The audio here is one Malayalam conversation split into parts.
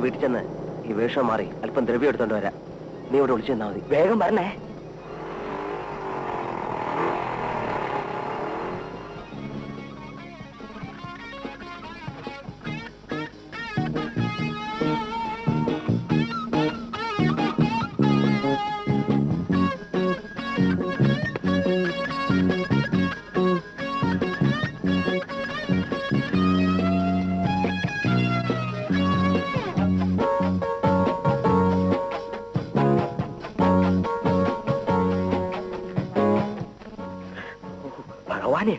വീട്ടിൽ ചെന്ന് ഈ വേഷം മാറി അല്പം ദ്രവ്യം എടുത്തോണ്ട് വരാം. നീ ഇവിടെ വിളിച്ചു തന്നാ മതി. വേഗം പറഞ്ഞേ.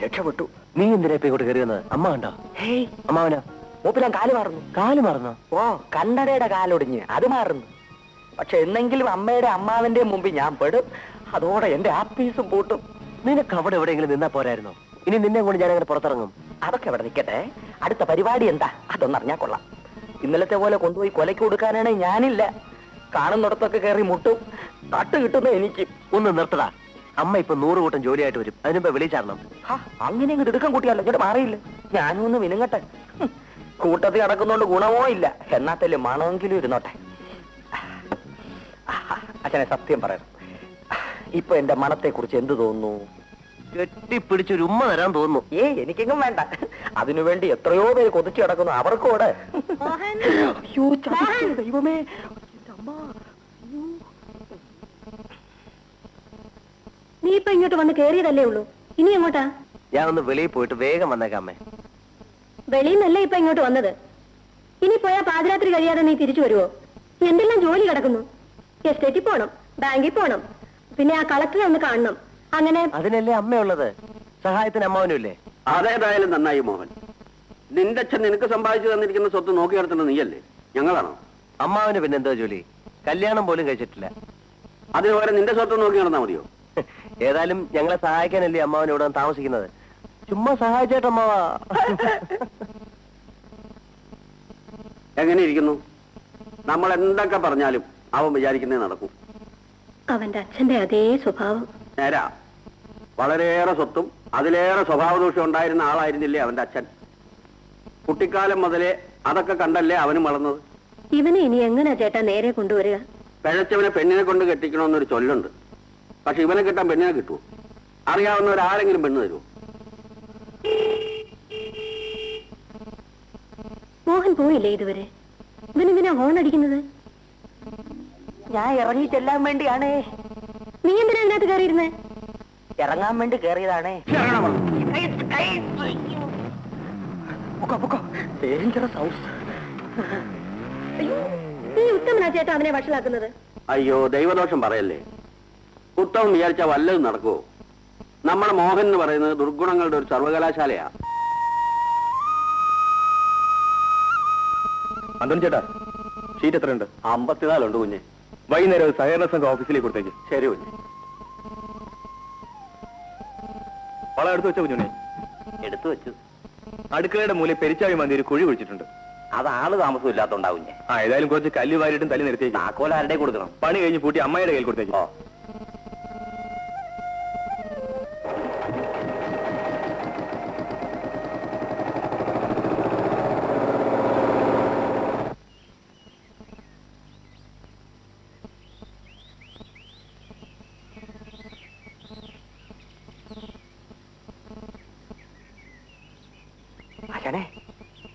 രക്ഷപ്പെട്ടു. നീ എന്തിനാ ഇപ്പൊ ഇങ്ങോട്ട് കയറി വന്നത്? അമ്മ കണ്ടോ? ഹേയ്, അമ്മാവനോ? മൂപ്പിലാൻ കാല് മാറുന്നു. കാല് മാറുന്നോ? ഓ, കണ്ണടയുടെ കാലൊടിഞ്ഞ് അത് മാറുന്നു. പക്ഷെ എന്നെങ്കിലും അമ്മയുടെ അമ്മാവന്റെ മുമ്പിൽ ഞാൻ പെടും. അതോടെ എന്റെ ആപ്പീസും പൂട്ടും. നിനക്ക് അവിടെ എവിടെയെങ്കിലും നിന്നാ പോരായിരുന്നോ? ഇനി നിന്നെ കൊണ്ട് ഞാൻ അങ്ങനെ പുറത്തിറങ്ങും. അതൊക്കെ അവിടെ നിൽക്കട്ടെ. അടുത്ത പരിപാടി എന്താ അതൊന്നറിഞ്ഞാ കൊള്ളാം. ഇന്നലത്തെ പോലെ കൊണ്ടുപോയി കൊലയ്ക്ക് കൊടുക്കാനാണ് ഞാനില്ല. കാണുന്നിടത്തൊക്കെ കയറി മുട്ടും. തട്ട് കിട്ടുന്ന എനിക്ക്. ഒന്ന് നിർത്തടാ. അമ്മ ഇപ്പൊ 100 കൂട്ടം ജോലിയായിട്ട് വരും. അതിനുമ്പോ വിളിച്ചാരണം. അങ്ങനെ അങ്ങ് തിടുക്കം കൂട്ടിയല്ലോ. ഇങ്ങോട്ട് മാറിയില്ല. ഞാനും ഒന്ന് വിനുങ്ങട്ടെ. കൂട്ടത്തിൽ നടക്കുന്നോണ്ട് ഗുണമോ ഇല്ല. എന്നാത്തല്ലേ മണമെങ്കിലും ഇരുന്നോട്ടെ. അച്ഛനെ സത്യം പറയണം, ഇപ്പൊ എന്റെ മണത്തെ കുറിച്ച് എന്ത് തോന്നുന്നു? കെട്ടിപ്പിടിച്ചൊരു ഉമ്മ തരാൻ തോന്നുന്നു. എനിക്കെങ്ങും വേണ്ട. അതിനുവേണ്ടി എത്രയോ പേര് കൊതിച്ചു കിടക്കുന്നു. അവർക്കൂടെ. ദൈവമേ, നീ ഇപ്പൊ ഇങ്ങോട്ട് വന്ന് കേറിയതല്ലേ ഉള്ളൂ. ഇനി എങ്ങോട്ടാ? ഞാൻ ഒന്ന് വെളിയിൽ പോയിട്ട് വേഗം വന്നേക്കാമേ. വെളിയിൽ നിന്നല്ലേ ഇപ്പൊ ഇങ്ങോട്ട് വന്നത്. ഇനി പോയാ പാതിരാത്രി കഴിയാതെ നീ തിരിച്ചു വരുവോ? എന്തെല്ലാം ജോലി കിടക്കുന്നു. എസ്റ്റേറ്റിൽ പോണം, ബാങ്കിൽ പോണം, പിന്നെ ആ കളക്ടറെ ഒന്ന് കാണണം. അങ്ങനെ അതിനല്ലേ അമ്മയുള്ളത്. സഹായത്തിന് അമ്മാവനും ഇല്ലേ? അതേതായാലും നന്നായി മോഹൻ. നിന്റെ അച്ഛൻ നിനക്ക് സമ്പാദിച്ചു തന്നിരിക്കുന്ന സ്വത്ത് നോക്കി നടത്തേണ്ടത് നീയല്ലേ, ഞങ്ങളാണോ? അമ്മാവന് പിന്നെ എന്തോ ജോലി? കല്യാണം പോലും കഴിച്ചിട്ടില്ല. അതിന് പകരം നിന്റെ സ്വത്ത് നോക്കി നടന്നാ മതിയോ? ഏതായാലും ഞങ്ങളെ സഹായിക്കാനല്ലേ അമ്മാവൻ ഇവിടെ താമസിക്കുന്നത്. ചുമ്മാ സഹായിച്ചേട്ടമ്മാവാ. എങ്ങനെ ഇരിക്കുന്നു? നമ്മൾ എന്തൊക്കെ പറഞ്ഞാലും അവൻ വിചാരിക്കുന്നേ നടക്കും. അവന്റെ അച്ഛന്റെ അതേ സ്വഭാവം. നേരാ. വളരെയേറെ സ്വത്തും അതിലേറെ സ്വഭാവദോഷം ഉണ്ടായിരുന്ന ആളായിരുന്നില്ലേ അവന്റെ അച്ഛൻ? കുട്ടിക്കാലം മുതലേ അതൊക്കെ കണ്ടല്ലേ അവനും വളർന്നത്. ഇവനെ ഇനി എങ്ങനെയാ ചേട്ടാ നേരെ കൊണ്ടുവരിക? പിഴച്ചവനെ പെണ്ണിനെ കൊണ്ട് കെട്ടിക്കണമെന്നൊരു ചൊല്ലുണ്ട്. പക്ഷെ ഇവനെ കിട്ടാൻ പെണ്ണിനെ കിട്ടുമോ? അറിയാവുന്നവരാരെങ്കിലും പെണ്ണ് തരുമോ? മോഹൻ പോയില്ലേ ഇതുവരെ? ഇവനിങ്ങനെ ഹോൺ അടിക്കുന്നത്? ഞാൻ ഇറങ്ങി ചെല്ലാൻ വേണ്ടിയാണേ. നീ എന്തിനാ അതിനകത്ത് കയറിയിരുന്നേ? ഇറങ്ങാൻ വേണ്ടി കയറിയതാണേ. നീ ഉത്തമനാ ചേട്ടാ അവനെ വഷളാക്കുന്നത്? അയ്യോ, ദൈവദോഷം പറയല്ലേ. ഉത്തമം വിചാരിച്ചാൽ വല്ലതും നടക്കുമോ? നമ്മുടെ മോഹൻ എന്ന് പറയുന്നത് ദുർഗുണങ്ങളുടെ ഒരു സർവകലാശാലയാ. അന്തോണി ചേട്ടാ, ഷീറ്റ് എത്രയുണ്ട്? 54 ഉണ്ട് കുഞ്ഞെ. വൈകുന്നേരം സഹകരണ സംഘം ഓഫീസിലേക്ക് കൊടുത്തേക്ക്. ശരി കുഞ്ഞെ. വളം എടുത്തു വെച്ച കുഞ്ഞുണ്ണി? എടുത്തു വെച്ചു. അടുക്കളയുടെ മൂലം പെരിച്ചാഴി മന്തി ഒരു കുഴി കുഴിച്ചിട്ടുണ്ട്. അത് ആള് താമസം ഇല്ലാത്തോണ്ടാവും. ഏതായാലും കുറച്ച് കല്ല് വാരിയിട്ടും തല്ലി നിർത്തിയേക്ക്. താക്കോൽ ആരുടെ കൊടുക്കണം? പണി കഴിഞ്ഞ് പൂട്ടി അമ്മയുടെ കയ്യിൽ കൊടുത്തേക്ക്.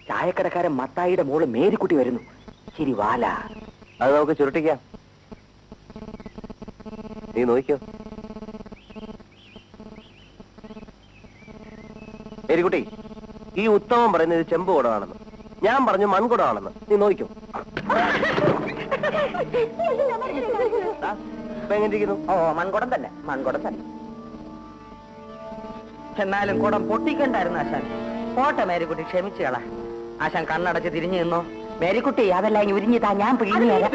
ചായക്കടക്കാരൻ മത്തായിയുടെ മോള് മേരിക്കുട്ടി വരുന്നു. ശരി വാല. അത് നമുക്ക് ചുരുട്ടിക്കാം. നീ നോക്കിയോ മേരിക്കുട്ടി? ഈ ഉത്തമം പറയുന്നത് ചെമ്പ് കുടമാണെന്ന്, ഞാൻ പറഞ്ഞു മൺകുടമാണെന്ന്. നീ നോക്കിയോ? എങ്ങനെയിരിക്കുന്നു? ഓ, മൺകുടം തന്നെ, മൺകുടം തന്നെ. എന്നാലും കുടം പൊട്ടിക്കണ്ടായിരുന്നു ആശാൻ. പോട്ടെ മേരിക്കുട്ടി, ക്ഷമിച്ചു കള. ആശാൻ കണ്ണടച്ച് തിരിഞ്ഞു നിന്നോ. മേരിക്കുട്ടി, അതെല്ലാം ഇനി ഉരിഞ്ഞു താ, ഞാൻ പിഴിഞ്ഞു തരാം.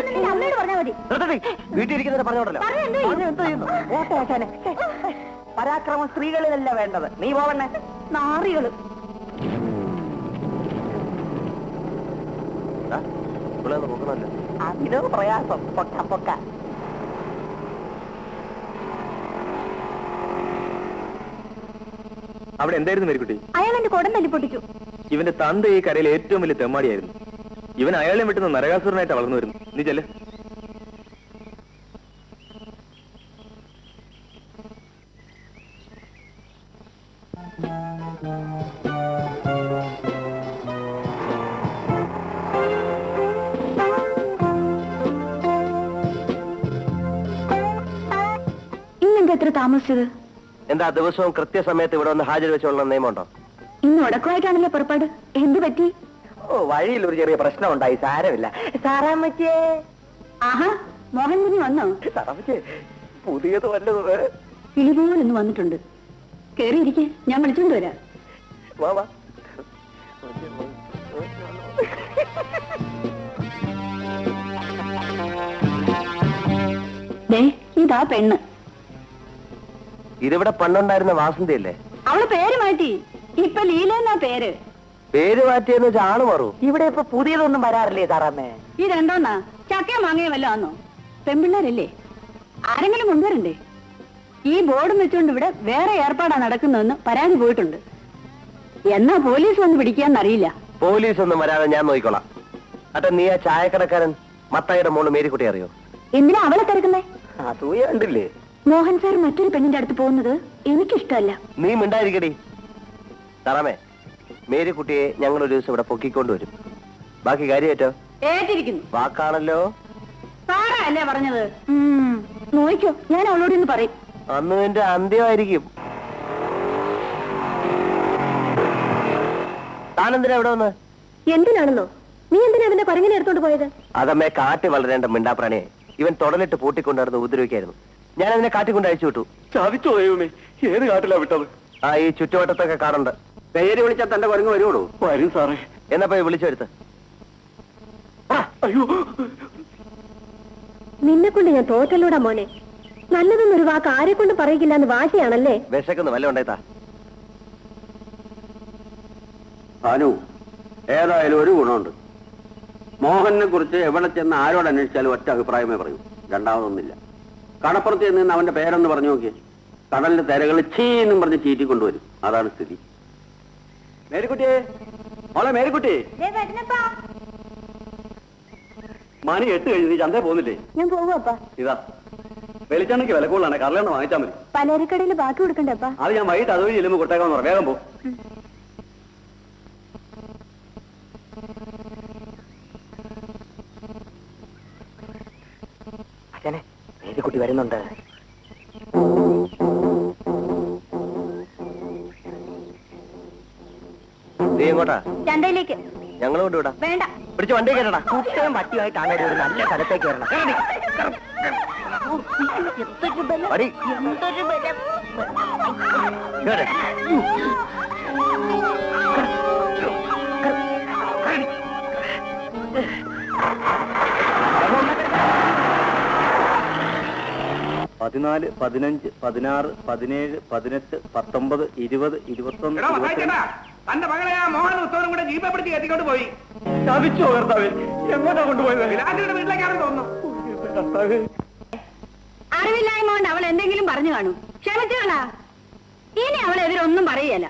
വീട്ടിലിരിക്കുന്നവരെ പറഞ്ഞോടല്ലോ. ഓട്ടെ ആശാനെ. പരാക്രമം സ്ത്രീകളിലല്ല വേണ്ടത്. നീ പോവണ്ണേ. നാറികള്. പൊക്കണല്ലോ. അതിനോ പ്രയാസം. പൊക്ക പൊക്ക. അവിടെ എന്തായിരുന്നു മേരിക്കുട്ടി? അയാൾ എന്റെ കുടം തല്ലി പൊട്ടിച്ചു. ഇവന്റെ തന്ത ഈ കരയിൽ ഏറ്റവും വലിയ തെമ്മാടിയായിരുന്നു. ഇവൻ അയാളെ വിട്ടുന്ന നരകാസുരനായിട്ട് വളർന്നു വരുന്നു. നീ ചെല്ല്. ഇന്നെന്താ എത്ര താമസിച്ചത്? എന്താ ദിവസവും കൃത്യസമയത്ത് ഇവിടെ വന്ന് ഹാജർ വെച്ചോളണം നിയമമുണ്ടോ? ഇന്ന് ഉടക്കമായിട്ടാണല്ലോ പുറപ്പാട്. എന്ത് പറ്റി? ഓ, വഴിയിൽ ഒരു ചെറിയ പ്രശ്നം ഉണ്ടായി. സാരമില്ല. സാറാമ്മച്ചേ. ആഹാ, മോഹൻ കുഞ്ഞ് വന്നോ? സാറാമ്മച്ചേ, പുതിയത് വല്ലത്? കിളിപോലൊന്ന് വന്നിട്ടുണ്ട്. കേറിയിരിക്കെ, ഞാൻ വിളിച്ചോണ്ട് വരാം. വാ വാ. ദേ, ഇതാ പെണ്ണ്. ഇതിവിടെ പണ്ടുണ്ടായിരുന്ന വാസന്തി അല്ലേ? അവള് പേര് മാറ്റി. ഇപ്പൊ ലീല എന്നാ പേര്. പേര് മാറ്റിയെന്ന് വെച്ചാൽ ആള് മാറൂ. ഇവിടെ ഇപ്പൊ പുതിയതൊന്നും വരാറില്ലേ സാറാമ്മേ? ഇതെന്തോന്നാ, ചക്കയോ മാങ്ങയോ വല്ലോ ആന്നോ? പെൺപിള്ളേരല്ലേ, ആരെങ്കിലും കൊണ്ടുവരണ്ടേ? ഈ ബോർഡും വെച്ചുകൊണ്ട് ഇവിടെ വേറെ ഏർപ്പാടാ നടക്കുന്നതെന്ന് പരാതി പോയിട്ടുണ്ട്. എന്നാ പോലീസ് വന്ന് പിടിക്കാന്നറിയില്ല. പോലീസ് ഒന്നും വരാതെ ഞാൻ നോക്കിക്കോളാം. അട്ടെ, നീ ആ ചായക്കടക്കാരൻ മത്തായിയുടെ മോള് മേരിക്കുട്ടി അറിയോ? എന്തിനാ അവളെ തിരക്കുന്നേ? അസൂയ കണ്ടില്ലേ? മോഹൻ സാർ മറ്റൊരു പെണ്ണിന്റെ അടുത്ത് പോകുന്നത് എനിക്കിഷ്ടമല്ല. നീ മിണ്ടായിരിക്കടി. തറാമേ, മേരിക്കുട്ടിയെ ഞങ്ങൾ ഒരു ദിവസം ഇവിടെ പൊക്കിക്കൊണ്ടുവരും. ബാക്കി കാര്യമായിട്ടോ? ഏറ്റിരിക്കുന്നു. വാക്കാണല്ലോ. സാറാ അല്ലേ പറഞ്ഞത്? നോയിക്കോ, ഞാൻ അവളോട് ഇന്ന് പറയും. അന്ന് നിന്റെ അന്ത്യമായിരിക്കും. താനെന്തിനാ ഇവിടെ വന്ന്? എന്തിനാണെന്നോ? നീ എന്തിനാ അതിന്റെ പറങ്ങിനെ എടുത്തോണ്ട് പോയത്? അതമ്മേ, കാറ്റ് വളരേണ്ട മിണ്ടാപ്രാണിയെ ഇവൻ തുടലിട്ട് പൂട്ടിക്കൊണ്ടിരുന്ന് ഉപദ്രവിക്കായിരുന്നു. ഞാൻ അതിനെ കാട്ടിക്കൊണ്ട് അയച്ചു വിട്ടു. ചതിച്ചോ ദൈവമേ, ഏത് കാട്ടിലാ വിട്ടത്? ആ, ഈ ചുറ്റുവട്ടത്തൊക്കെ കാണുന്നുണ്ട്. പേര് വിളിച്ചാൽ തന്റെ കുരങ്ങ് വരുവോളൂ? വരും സാറേ. എന്നാ പോയി വിളിച്ചു വരുത്ത്. അയ്യോ, നിന്നെ കൊണ്ട് ഞാൻ തോറ്റല്ലൂടാ മോനെ. നല്ലതൊന്നൊരു വാക്ക് ആരെ കൊണ്ട് പറയിക്കില്ല എന്ന് വാശിയാണല്ലേ? വിശക്കുന്നു, വല്ല ഉണ്ടായിത്താ. ഭാനു, ഏതായാലും ഒരു ഗുണമുണ്ട്. മോഹനെ കുറിച്ച് എവിടെ ചെന്ന് ആരോട് അന്വേഷിച്ചാലും ഒറ്റ അഭിപ്രായമേ പറയൂ, രണ്ടാമതൊന്നുമില്ല. കടപ്പുറത്ത് ചെന്ന് അവന്റെ പേരെന്ന് പറഞ്ഞു നോക്കിയേ, കടലിന്റെ തിരകൾ ചീന്നും പറഞ്ഞ് ചീറ്റിക്കൊണ്ടുവരും. അതാണ് സ്ഥിതി. മേരിക്കുട്ടിയെ, മോളെ മേരിക്കുട്ടി, മണി 8 കഴിഞ്ഞ് നീ ചന്തേ പോകുന്നില്ലേ? ഞാൻ പോവാപ്പാ. ഇതാ വെളിച്ചെണ്ണയ്ക്ക് വില കൂടുതലാണ്, കടലെണ്ണ വാങ്ങിച്ചാൽ മതി. പലചരക്കടയിൽ ബാക്കി കൊടുക്കണ്ടപ്പാ. അത് ഞാൻ വൈകിട്ട് അതുവഴി ചെല്ലുമ്പോൾ കൊടുത്തേക്കാന്ന് പറ. വേഗം പോ. അച്ഛനെ, മേരിക്കുട്ടി വരുന്നുണ്ട്. നീ എങ്ങോട്ടാ? ചന്തയിലേക്ക്. ഞങ്ങൾ കൊണ്ടുവിടാ. വേണ്ട. പിടിച്ച് വണ്ടി കയറടാ. കുട്ടയും പട്ടിയായിട്ടാണ് ഒരു നല്ല സ്ഥലത്തേക്ക് വരണം. അടി. കേറ്. 14, 15, 16, 17, 18, 19, 20, 21. തന്റെ മകളെ ആ മോഹൻ ഉത്സവം കൂടെ ജീപ്പെ പിടിച്ച് കെട്ടിക്കൊണ്ട് പോയി. ചതിച്ചോ കർത്താവേ? എങ്ങോട്ടാ കൊണ്ടുപോയത്? വിലാസിയുടെ വീട്ടിലേക്കാണെന്ന് തോന്നുന്നു. അറിവില്ലായ്മ കൊണ്ട് അവൾ എന്തെങ്കിലും പറഞ്ഞു കാണും. ക്ഷമിച്ചോളാ, ഇനി അവളെതിരൊന്നും പറയല.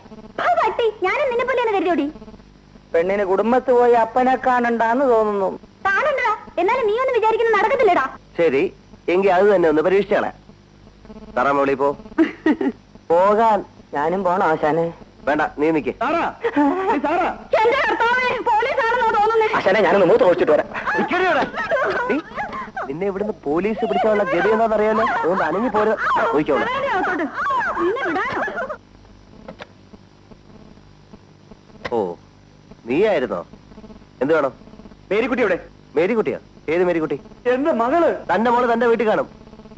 പട്ടി, ഞാനും നിന്നെ പോലെയാണ് കരുതോടി. പെണ്ണിന് കുടുംബത്ത് പോയി അപ്പനെ കാണണ്ടാന്ന് തോന്നുന്നു. കാണണ്ടാ, എന്നാലും നീ ഒന്നും വിചാരിക്കുന്നത് നടക്കത്തില്ലടാ. ശരി, എങ്കിൽ അത് തന്നെ ഒന്ന് പരീക്ഷിച്ചാളെ. തറാമ വിളി പോ. പോകാൻ. ഞാനും പോണോ ആശാനെ? വേണ്ട, നീ നിക്ക്. എന്റെ കർത്താവേ, പോലീസാണെന്നോ തോന്നുന്നേ. ആശാനെ, ഞാനൊന്ന് മൂത്ത് ഒഴിച്ചിട്ട് വരാം. നീ, നിന്നെ ഇവിടുന്ന് പോലീസ് പിടിക്കാനുള്ള ഗതി എന്താണെന്നറിയാലോ. അതുകൊണ്ട് അനങ്ങി പോരുത്. ചോദിച്ചോളൂ. നിന്നെ വിടാനോ? ഓ, നീയായിരുന്നോ? എന്ത് വേണം? മേരിക്കുട്ടി എവിടെ? മേരിക്കുട്ടിയോ? ഏത് മേരിക്കുട്ടി? എന്റെ മകള്. തന്റെ മോള് തന്റെ വീട്ടിൽ കാണും.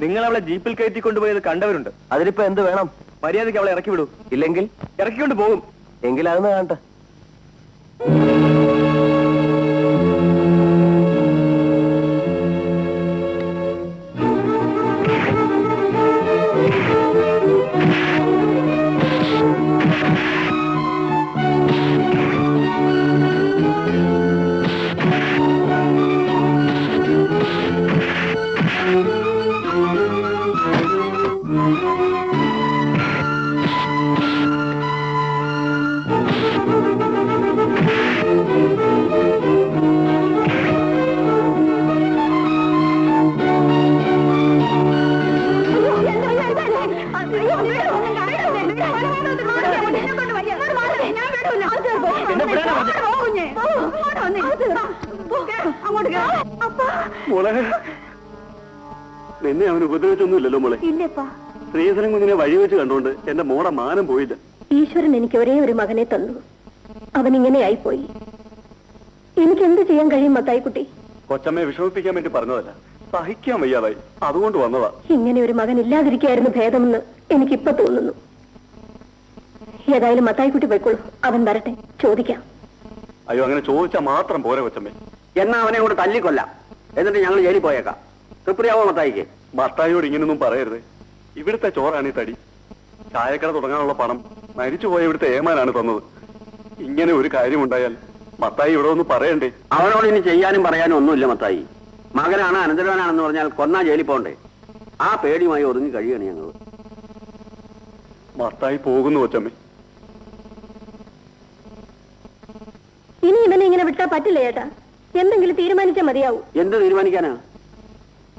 നിങ്ങൾ അവളെ ജീപ്പിൽ കയറ്റി കൊണ്ടുപോയത് കണ്ടവരുണ്ട്. അതിലിപ്പോ എന്ത് വേണം? മര്യാദയ്ക്ക് അവളെ ഇറക്കി വിടൂ. ഇല്ലെങ്കിൽ ഇറക്കിക്കൊണ്ട് പോകും. എങ്കിൽ അതൊന്ന് കാണട്ടെ. മോളെ നിന്നെ അവൻ ഉപദ്രവിച്ചൊന്നുമില്ലല്ലോ മോളെ. ഇല്ലപ്പാ. ശ്രീധരൻ കുഞ്ഞിനെ വഴി വെച്ച് കണ്ടുകൊണ്ട് എന്റെ മോടെ മാനം പോയില്ല. ഈശ്വരൻ എനിക്ക് ഒരേ ഒരു മകനെ തന്നു. അവൻ ഇങ്ങനെയായി പോയി. എനിക്ക് എന്ത് ചെയ്യാൻ കഴിയും മത്തായിക്കുട്ടി? കൊച്ചമ്മയെ വിഷമിപ്പിക്കാൻ വേണ്ടി പറഞ്ഞതല്ല, സഹിക്കാൻ വയ്യാതായി, അതുകൊണ്ട് വന്നതാ. ഇങ്ങനെ ഒരു മകൻ ഇല്ലാതിരിക്കായിരുന്നു ഭേദമെന്ന് എനിക്കിപ്പോ തോന്നുന്നു. ഏതായാലും മത്തായിക്കുട്ടി പോയിക്കോളൂ. അവൻ വരട്ടെ, ചോദിക്കാം. അയ്യോ, അങ്ങനെ ചോദിച്ചാൽ മാത്രം പോരെ കൊച്ചമ്മേ. എന്നാ അവനെ കൂടെ തല്ലിക്കൊല്ലാം, എന്നിട്ട് ഞങ്ങൾ ജയിലിൽ പോയേക്കാം. തൃപ്തിയാവോ മത്തായിക്ക്? മത്തായിയോട് ഇങ്ങനൊന്നും പറയരുത്. ഇവിടുത്തെ ചോറാണ് ഈ തടി. ചായക്കട തുടങ്ങാനുള്ള പണം മരിച്ചുപോയ ഇവിടുത്തെ ഏമാനാണ് തന്നത്. ഇങ്ങനെ ഒരു കാര്യമുണ്ടായാൽ മത്തായി ഇവിടെ ഒന്ന് പറയണ്ടേ? അവനോട് ഇനി ചെയ്യാനും പറയാനും ഒന്നുമില്ല മത്തായി. മകനാണ് അനന്തരവനാണെന്ന് പറഞ്ഞാൽ കൊന്നാ ജയിലിൽ പോണ്ടേ? ആ പേടിയുമായി ഒതുങ്ങി കഴിയണം ഞങ്ങൾ. മത്തായി പോകുന്നു കൊച്ചമ്മേ. ഇനി ഇവനെ ഇങ്ങനെ വിട്ടാ പറ്റില്ല ചേട്ടാ. എന്തെങ്കിലും തീരുമാനിച്ചാൽ മതിയാവൂ. എന്ത് തീരുമാനിക്കാനാ?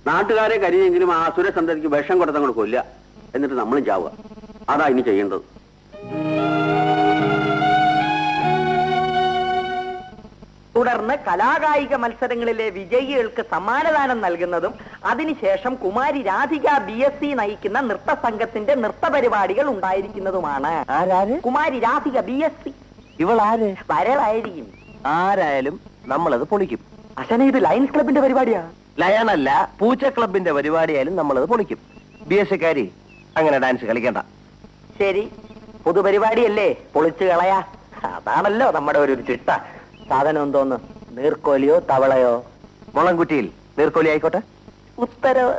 നാട്ടുകാരെ കരിഞ്ഞെങ്കിലും ആ അസുരസന്തതിക്ക് വിഷം കൊടുത്തങ്ങോട്ട് കൊല്ല, എന്നിട്ട് നമ്മളും ചാവുക. അതാ ഇനി ചെയ്യേണ്ടത്. തുടർന്ന് കലാകായിക മത്സരങ്ങളിലെ വിജയികൾക്ക് സമ്മാനദാനം നൽകുന്നതും അതിനുശേഷം കുമാരി രാധിക BSc നയിക്കുന്ന നൃത്ത സംഘത്തിന്റെ നൃത്ത പരിപാടികൾ ഉണ്ടായിരിക്കുന്നതുമാണ്. കുമാരി രാധിക BSc. ഇവളാര്? വരവായിരിക്കും. ആരായാലും നമ്മളത് പൊളിക്കും. അച്ഛനെ ഇത് ലയൺസ് ക്ലബിന്റെ പരിപാടിയാ. ലയണല്ല, പൂച്ച ക്ലബിന്റെ പരിപാടിയായാലും നമ്മളത് പൊളിക്കും. BSc-ക്കാരി അങ്ങനെ ഡാൻസ് കളിക്കണ്ട. ശരി, പൊതുപരിപാടിയല്ലേ, പൊളിച്ചു കളയാ. അതാണല്ലോ നമ്മുടെ ഒരു ചിട്ട. സാധനം എന്തോന്ന്? നീർക്കോലിയോ തവളയോ? മുളംകുറ്റിയിൽ നീർക്കോലി ആയിക്കോട്ടെ. ഉത്തരവ്.